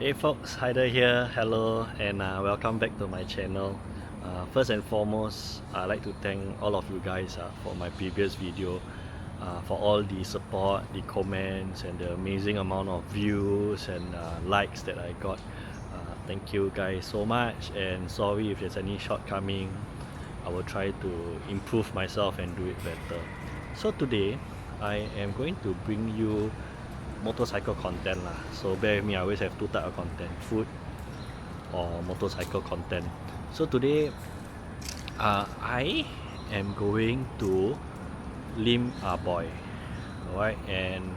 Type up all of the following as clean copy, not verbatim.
Hey folks, Hyder here, hello, and welcome back to my channel. First and foremost, I'd like to thank all of you guys for my previous video, for all the support, the comments, and the amazing amount of views and likes that I got. Thank you guys so much, and sorry if there's any shortcoming. I will try to improve myself and do it better. So today, I am going to bring you motorcycle content lah. So bear with me, I always have two types of content: food or motorcycle content. So today I am going to Lim Boy, alright, and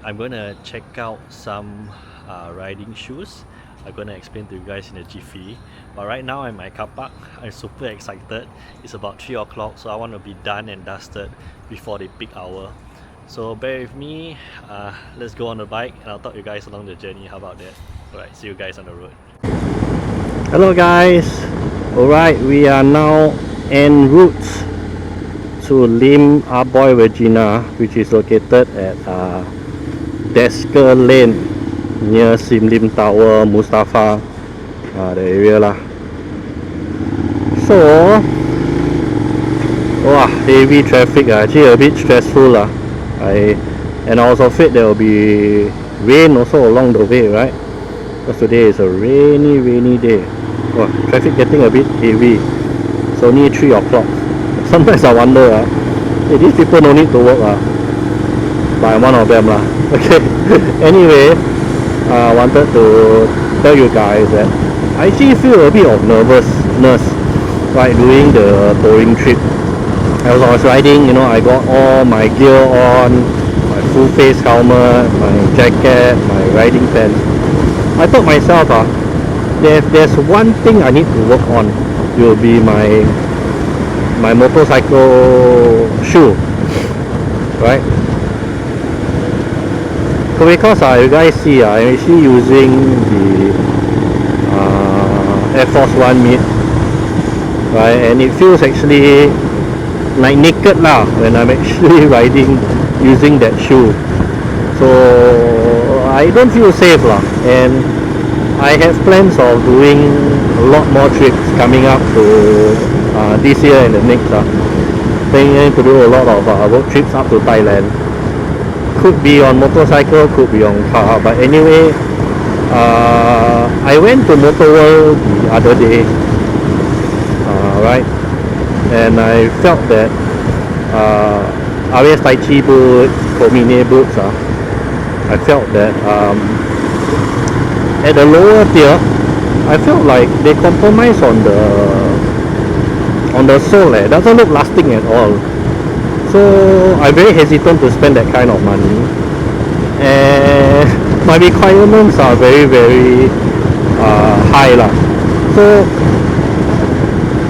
I'm gonna check out some riding shoes. I'm gonna explain to you guys in a jiffy, but right now I'm at my car park. I'm super excited. It's about 3 o'clock, so I want to be done and dusted before the peak hour. So bear with me, let's go on the bike and I'll talk to you guys along the journey. How about that? Alright, see you guys on the road. Hello guys! Alright, we are now en route to Lim Boy, Regina, which is located at Desker Lane near Sim Lim Tower, Mustafa, the area lah. So, wow, heavy traffic, actually a bit stressful lah. And I was afraid there will be rain also along the way, right? Because today is a rainy day. Oh, traffic getting a bit heavy. It's only 3 o'clock. Sometimes I wonder, hey, these people no need to work, but I'm one of them lah. Okay. Anyway, I wanted to tell you guys that I actually feel a bit of nervousness right doing the touring trip. As I was riding, I got all my gear on, my full face helmet, my jacket, my riding pants. I thought myself, if there's one thing I need to work on, it will be my motorcycle shoe, right? So because you guys see, I'm actually using the Air Force One mid, right? And it feels actually like naked lah when I'm actually riding using that shoe. So I don't feel safe lah, and I have plans of doing a lot more trips coming up to this year and the next. Planning to do a lot of road trips up to Thailand. Could be on motorcycle, could be on car, but anyway, I went to Motor World the other day, right? And I felt that RS Tai Chi boots, Komine boots, I felt that at the lower tier, I felt like they compromise on the sole. It doesn't look lasting at all. So I'm very hesitant to spend that kind of money, and my requirements are very high lah. So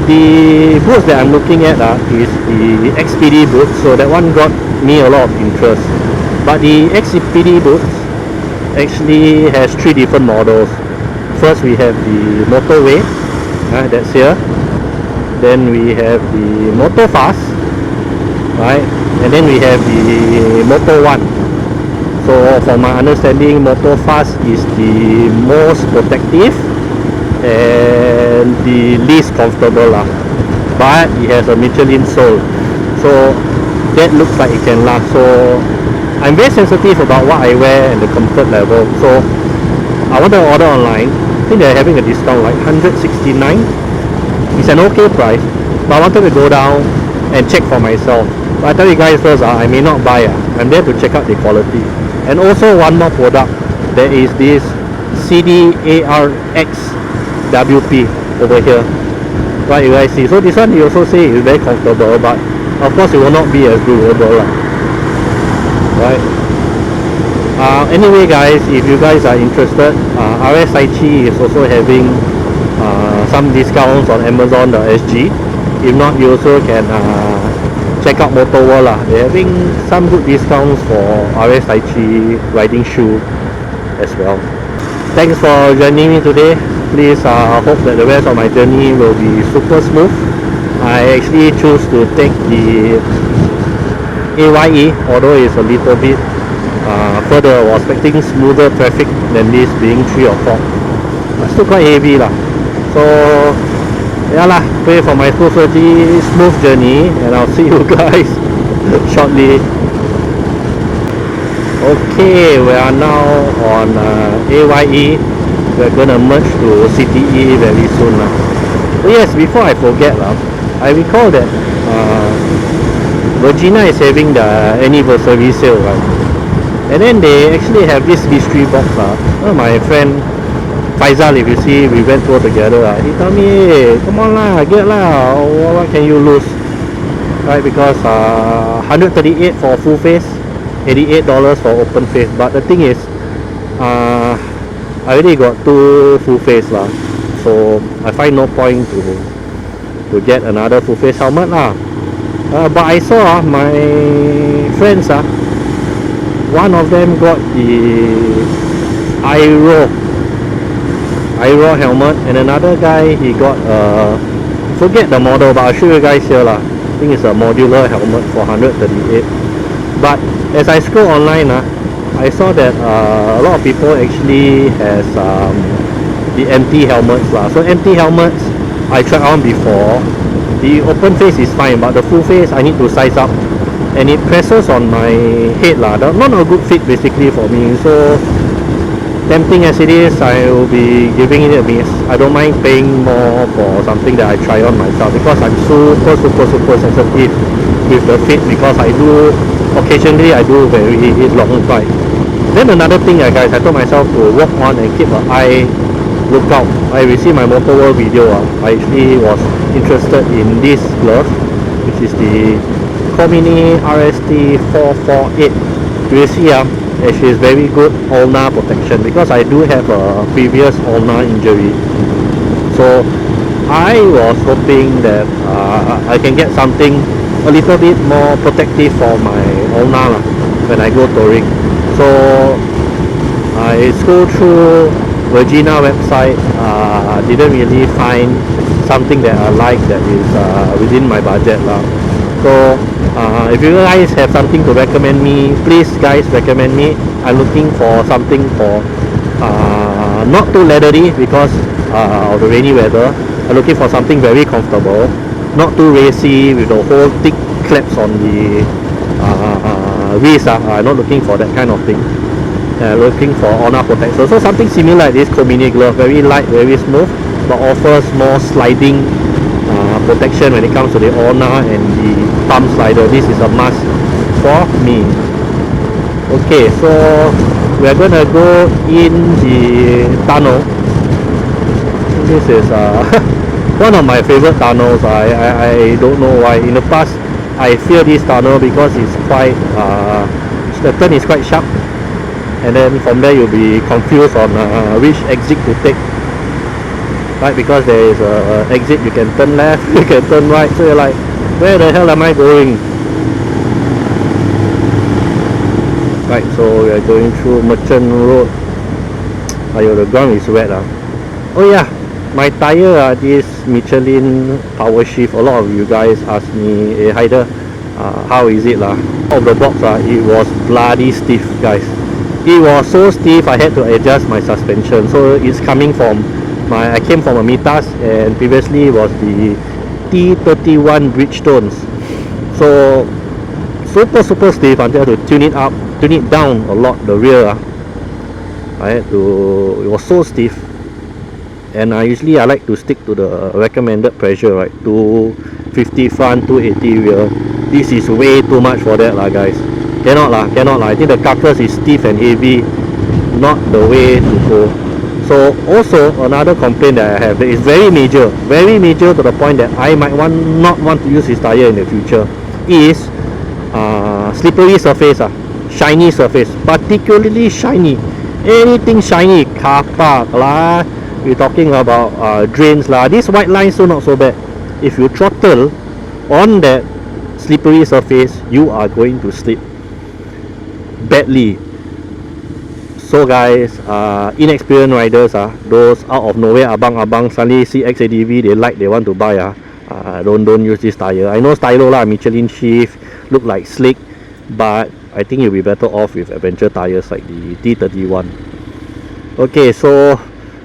the boots that I'm looking at is the XPD boots, so that one got me a lot of interest. But the XPD boots actually has 3 different models. First we have the Motorway, that's here. Then we have the Motor Fast, right? And then we have the Motor One. So from my understanding, Motor Fast is the most protective and the least comfortable lah, but it has a Michelin sole, so that looks like it can last. So I'm very sensitive about what I wear and the comfort level, so I want to order online. I think they're having a discount like 169. It's an okay price, but I wanted to go down and check for myself. But I tell you guys first, I may not buy. I'm there to check out the quality. And also one more product, there is this SIDI ARX WP over here, right? You guys see, so this one you also say is very comfortable, but of course it will not be as durable lah, right? Anyway guys, if you guys are interested, RS Tai Chi is also having some discounts on Amazon.sg. If not, you also can check out Motor World lah. They're having some good discounts for RS Tai Chi riding shoe as well. Thanks for joining me today. Please hope that the rest of my journey will be super smooth. I actually choose to take the AYE, although it's a little bit further. I was expecting smoother traffic than this, being 3 o'clock. But still quite heavy lah. So yeah lah, pray for my smooth journey, and I'll see you guys shortly. Okay, we are now on AYE. We're gonna merge to CTE very soon lah. Oh yes, before I forget lah, I recall that Regina is having the anniversary sale, right? And then they actually have this mystery box lah. My friend Faisal, if you see, we went tour together. He told me, hey, come on lah, get lah. What can you lose? Right, because 138 for full face, $88 for open face. But the thing is, I already got 2 full face lah. So I find no point to get another full face helmet lah. But I saw my friends, one of them got the Aero helmet, and another guy, he got forget the model, but I'll show you guys here lah. I think it's a modular helmet for 138. But as I scroll online, I saw that a lot of people actually has the empty helmets lah. So empty helmets I tried on before. The open face is fine, but the full face I need to size up, and it presses on my head lah. Not a good fit basically for me. So tempting as it is, I will be giving it a miss. I don't mind paying more for something that I try on myself, because I'm super sensitive with the fit, because occasionally I do very long ride. Then another thing, guys, I told myself to walk on and keep an eye lookout. I received my Motor World video. I actually was interested in this glove, which is the Komini RST 448. You will see actually is very good ulnar protection, because I do have a previous ulnar injury. So I was hoping that I can get something a little bit more protective for my ulnar when I go touring. So I scrolled through Regina website, didn't really find something that I like that is within my budget lah. So if you guys have something to recommend me, please guys recommend me. I'm looking for something for not too leathery because of the rainy weather. I'm looking for something very comfortable, not too racy with the whole thick claps on the wrist. I'm not looking for that kind of thing. Looking for ulnar protection. So something similar like this Komini glove, very light, very smooth, but offers more sliding protection when it comes to the ulnar and the thumb slider. This is a must for me. Okay, so we are gonna go in the tunnel. This is one of my favorite tunnels. I don't know why. In the past, I fear this tunnel because it's quite the turn is quite sharp, and then from there you'll be confused on which exit to take. Right, because there is a exit, you can turn left, you can turn right, so you're like, where the hell am I going? Right, so we are going through Merchant Road. Ayo, the ground is wet. Oh yeah, my tire, this Michelin Power Shift. A lot of you guys ask me, hey Haider, how is it lah? Out of the box, it was bloody stiff, guys. It was so stiff, I had to adjust my suspension. So it's coming from I came from a Mitas, and previously was the T31 Bridgestones. So super stiff until I had to tune it down a lot, the rear. It was so stiff, and usually I like to stick to the recommended pressure, right? 250 front, 280 rear. This is way too much for that guys. Cannot lah. I think the carcass is stiff and heavy, not the way to go. So also another complaint that I have that is very major to the point that I might not want to use this tire in the future is slippery surface, shiny surface, particularly shiny. Anything shiny, car park lah, we're talking about drains lah. This white line so not so bad. If you throttle on that slippery surface, you are going to slip badly. So guys, inexperienced riders, those out of nowhere abang suddenly see XADV, they want to buy, don't use this tire. I know stylo lah, Michelin Shift, look like slick, but I think you'll be better off with adventure tires like the T31. Okay, so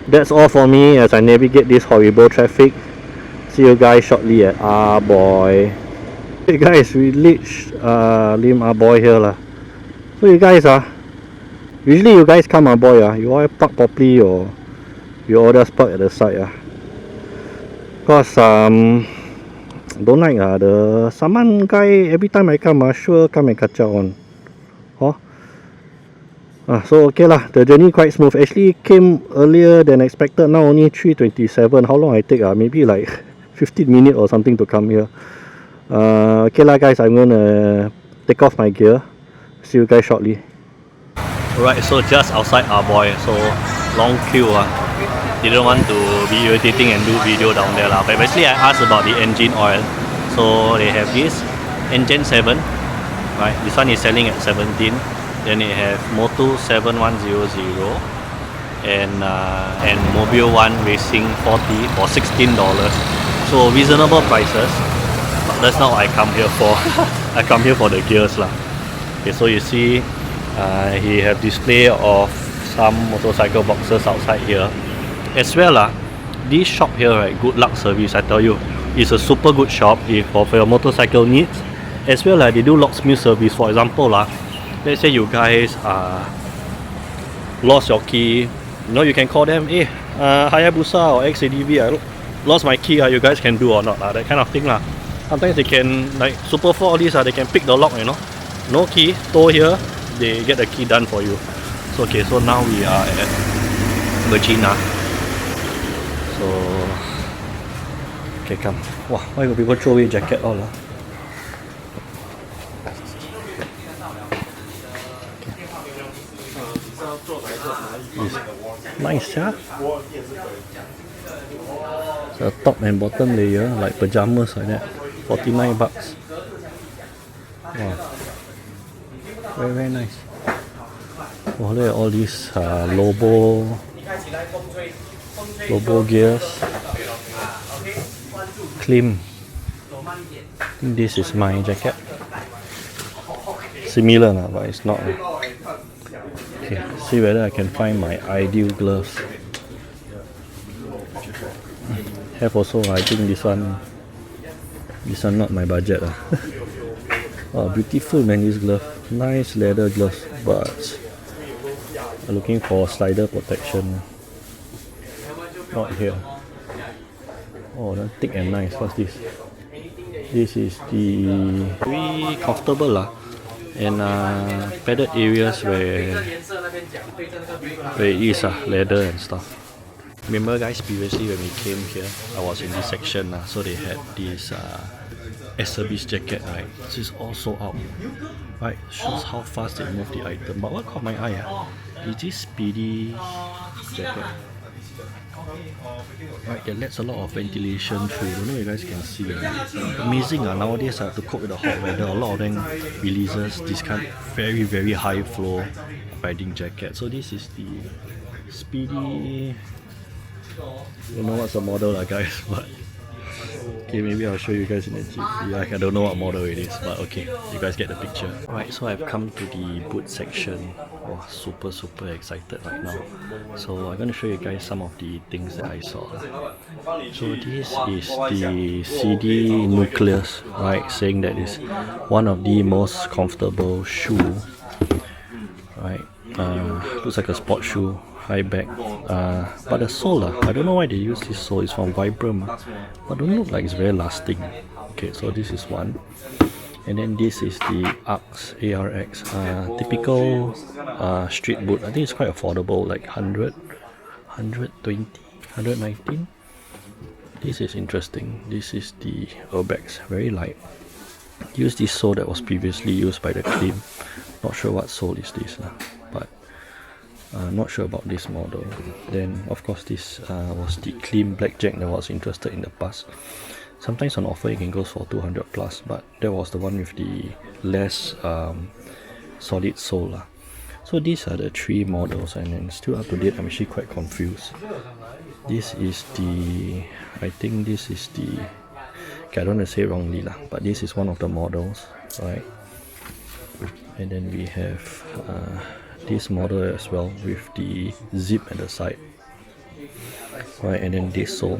that's all for me as I navigate this horrible traffic. See you guys shortly at Boy. Hey guys, we reached Lim Boy here lah. So you guys usually you guys come Boy you all park properly or you all just park at the side Cause don't like the Saman guy every time I come sure come and catch up on. So okay lah, the journey quite smooth. Actually came earlier than expected. Now only 3:27. How long I take maybe like 15 minutes or something to come here. Okay lah guys, I'm gonna take off my gear. See you guys shortly. Alright, so just outside Boy, so long queue didn't want to be irritating and do video down there lah. But basically I asked about the engine oil. So they have this engine 7, right? This one is selling at 17. Then they have Moto 7100 and Mobile 1 Racing 40 for $16. So reasonable prices. But that's not what I come here for. I come here for the gears lah. Okay, so you see he have display of some motorcycle boxes outside here. As well this shop here, right, Good Luck Service, I tell you, is a super good shop for your motorcycle needs. As well they do locksmith service. For example let's say you guys lost your key, you can call them, hey Hayabusa or XADV, I lost my key, you guys can do or not that kind of thing lah. Sometimes they can, like Super 4 all these they can pick the lock, no key, tow here, they get the key done for you. So okay, so now we are at Regina. So okay, come. Wow, why do people throw away jacket all Nice, So top and bottom layer like pajamas like that. $49. Wow, very nice. Oh, look at all these Lobo gears. Klim. I think this is my jacket. Similar but it's not. Okay, see whether I can find my ideal gloves. Have also, I think this one not my budget Oh, beautiful man, this glove. Nice leather gloves, but I'm looking for slider protection. Not here. Oh, that's thick and nice. What's this? This is the very comfortable and padded areas where it is leather and stuff. Remember guys, previously when we came here, I was in this section so they had this service jacket, right? This is also out, right? Shows how fast they move the item. But what caught my eye is this XPD jacket. Right, that lets a lot of ventilation through. I don't know if you guys can see. Amazing nowadays to cope with the hot weather, a lot of them releases this kind of very high flow riding jacket. So this is the XPD. I don't know what's the model guys, but okay, maybe I'll show you guys in the GP. I don't know what model it is, but okay, you guys get the picture. Right, so I've come to the boot section. Oh, super excited right now. So I'm going to show you guys some of the things that I saw. So this is the SIDI nucleus, right, saying that it's one of the most comfortable shoe, right? Looks like a sport shoe, high back, but the sole, I don't know why they use this sole. It's from Vibram, but don't look like it's very lasting. Okay, so this is one, and then this is the ARX, typical street boot. I think it's quite affordable, like 100, 120, 119. This is interesting. This is the Urbex, very light. Use this sole that was previously used by the Klim. Not sure what sole is this, but not sure about this model. Then of course this was the Klim Blackjack that I was interested in the past. Sometimes on offer it can go for 200 plus, but that was the one with the less solid sole. So these are the three models, and then still up to date. I'm actually quite confused. This is the, I think this is the, okay, I don't want to say wrongly but this is one of the models, right? And then we have this model as well with the zip at the side. Right, and then this sole,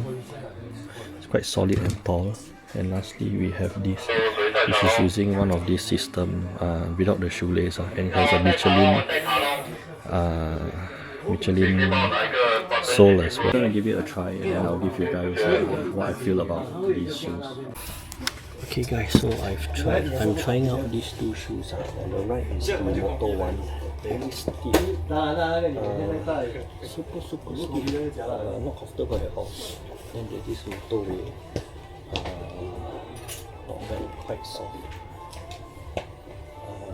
it's quite solid and tall. And lastly, we have this, which is using one of this system without the shoelace, and it has a Michelin sole as well. I'm gonna give it a try, and then I'll give you guys what I feel about these shoes. Okay guys, so I'm trying out these two shoes. On the right is the Moto one, very stiff, super stiff, not comfortable at all. Then there's this Moto way, not bad, quite soft,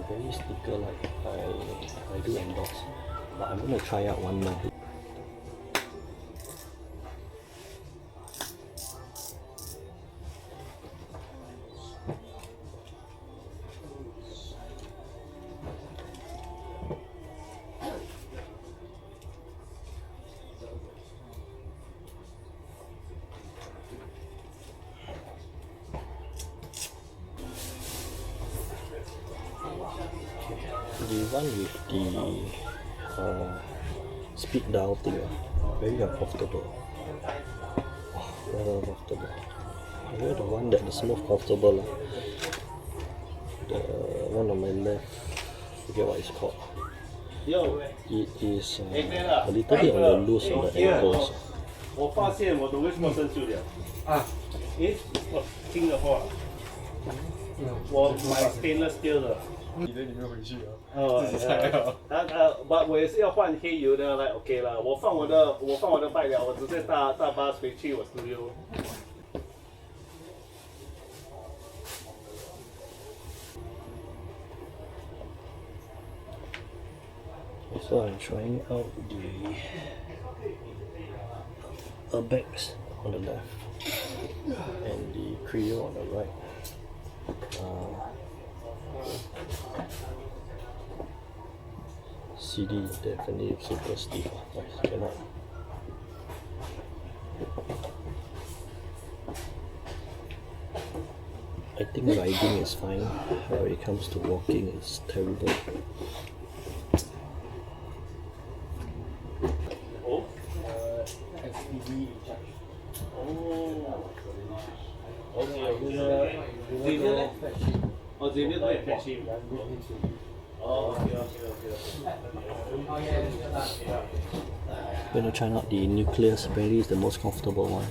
very sticker like. I do endorse, but I'm gonna try out one more. The one with the speed dial thing, very uncomfortable. Very uncomfortable. Where the one that is most comfortable, the one on my left, forget what it's called. It is a little bit on the loose on the ankles. 我发现我的为什么生锈了啊？诶，我听的话，我买 stainless steel 的。你的里面回去啊？自己拆啊。我也是要换黑油的，来 OK 了。我放我的拜了，我直接大巴回去我 studio。 So I'm trying out the airbags on the left and the Creo on the right. CD definitely super stiff, guys, cannot. I think riding is fine, when it comes to walking it's terrible. XPD in charge. Oh, Xavier 都也 fetch him. Oh, okay. I'm going to try out the Nucleus. Apparently it's the most comfortable one.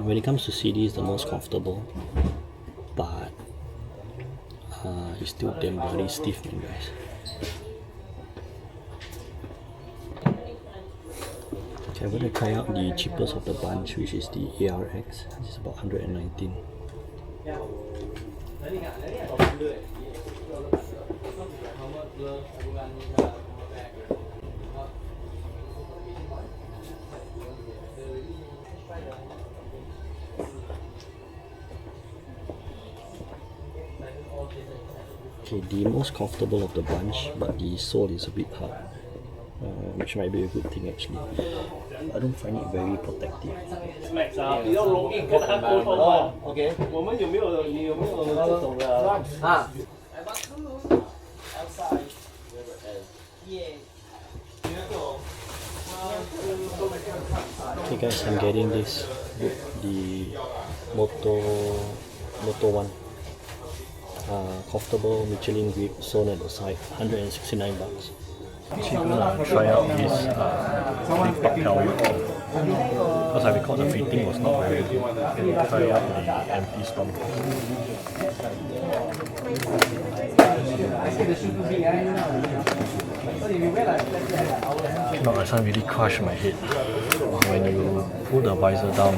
When it comes to CD, it's the most comfortable, but it's still damn bloody stiff, man, guys. Okay, I'm going to try out the cheapest of the bunch, which is the ARX. It's about 119. Okay, the most comfortable of the bunch, but the sole is a bit hard, which might be a good thing actually. I don't find it very protective. Max 啊，比较容易跟他沟通啊。OK， 我们你有没有这种的啊？ Okay guys, I'm getting this, the Moto one. Comfortable Michelin grip, sewn at the side, $169. Actually gonna try out this flip-up helmet, because I recall the fitting was not very good. Try out the empty storm. No, I can't really crush my head. When you pull the visor down,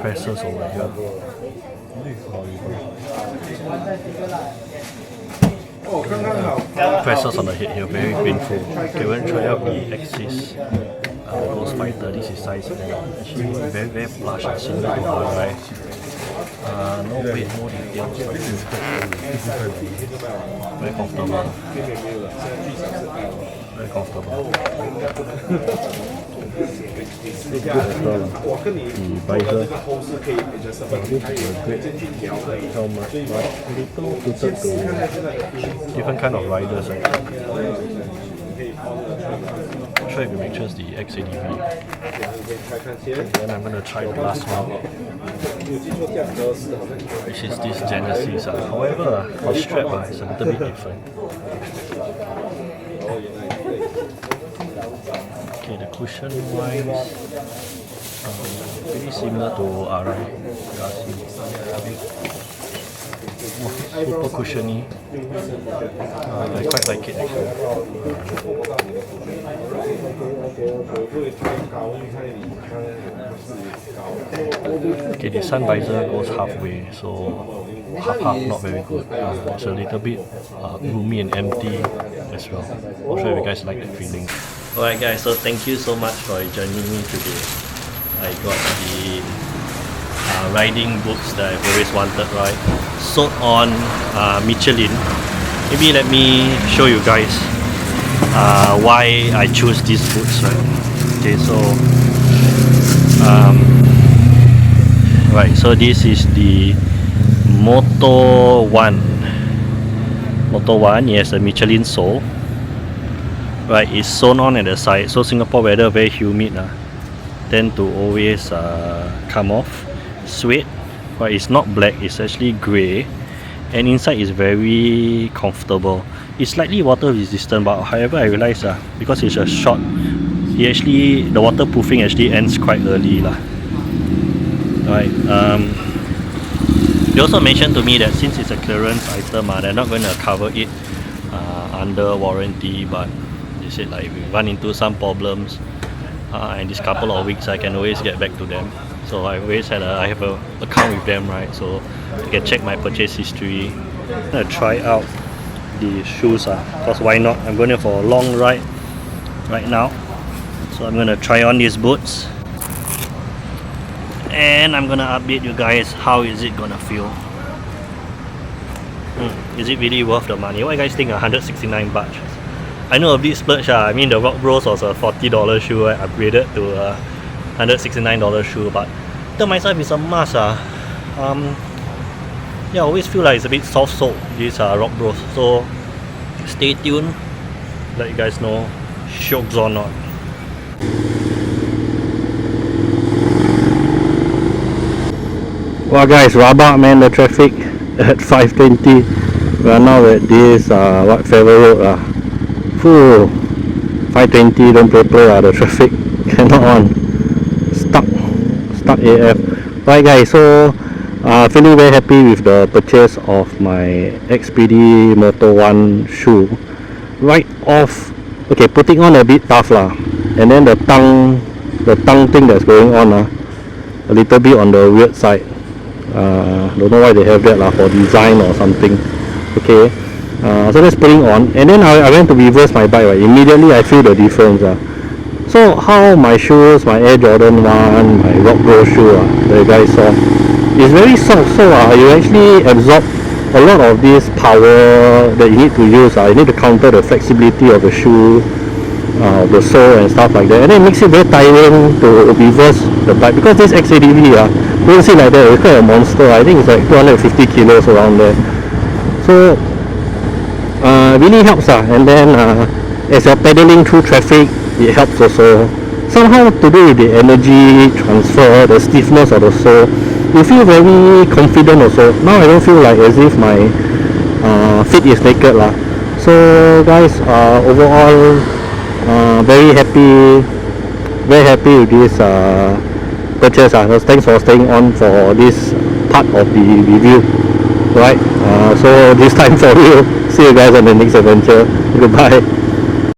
presses over here. Pressures on the head here, very painful. Okay, we're going to try out the Axis Ghost Fighter. This is size 4. Actually, very plush and similar to her, right? No weight, no details. Very comfortable. very comfortable. Good as well. The visor. This is a great helmet, but a little suited to different kind of riders. Not sure if it matches the XADV. Then I'm going to try the last one, which is this Genesis. However, the strap is a little bit different. Okay, the cushion wise, pretty similar to RI. Super cushiony. I quite like it actually. Okay, the sun visor goes halfway, so half not very good. It's a little bit roomy and empty as well. Not sure if you guys like that feeling. Alright guys, so thank you so much for joining me today. I got the riding boots that I've always wanted, right? Sold on Michelin. Maybe let me show you guys why I choose these boots, right? Okay, so right, so this is the Moto 1. Moto 1, yes, a Michelin sole. Right, it's sewn on at the side. So Singapore weather very humid, tend to always come off. Suede, but it's not black, it's actually grey, and inside is very comfortable. It's slightly water resistant, but however I realize because it's a short, the waterproofing actually ends quite early right. They also mentioned to me that since it's a clearance item, they're not going to cover it under warranty, but they said like if we run into some problems in this couple of weeks, I can always get back to them. So I always had I have an account with them, right? So I can check my purchase history. I'm gonna try out the shoes, because why not? I'm going for a long ride right now, so I'm gonna try on these boots, and I'm gonna update you guys how is it gonna feel. Is it really worth the money? What do you guys think? 169 baht. I know a bit splurge. I mean, the Rock Bros was a $40 shoe. I upgraded to a $169 shoe, but to myself it's a must. Yeah, I always feel like it's a bit soft sold, these Rock Bros. So stay tuned, let you guys know shokes or not. Well guys, rabak man, the traffic at 5:20. We are now at this Fairway Road. 5:20, don't play the traffic cannot on. Stuck AF. Right guys, so feeling very happy with the purchase of my XPD Moto 1 shoe. Right off, okay, putting on a bit tough and then the tongue thing that's going on a little bit on the weird side. Don't know why they have that for design or something. Okay, so that's putting on, and then I went to reverse my bike. Right, immediately I feel the difference. So how my shoes, my Air Jordan 1, my Rock Bro shoe that you guys saw, is very soft. So you actually absorb a lot of this power that you need to use. You need to counter the flexibility of the shoe, the sole and stuff like that, and then it makes it very tiring to reverse the bike, because this XADV don't see like that, it's quite a monster. I think it's like 250 kilos around there. So really helps, and then as you're pedaling through traffic, it helps also. Somehow to do with the energy transfer, the stiffness of the sole, you feel very confident also. Now I don't feel like as if my feet is naked So guys, overall very happy with this purchase. So thanks for staying on for this part of the review, right? So this time for you. See you guys on the next adventure. Goodbye.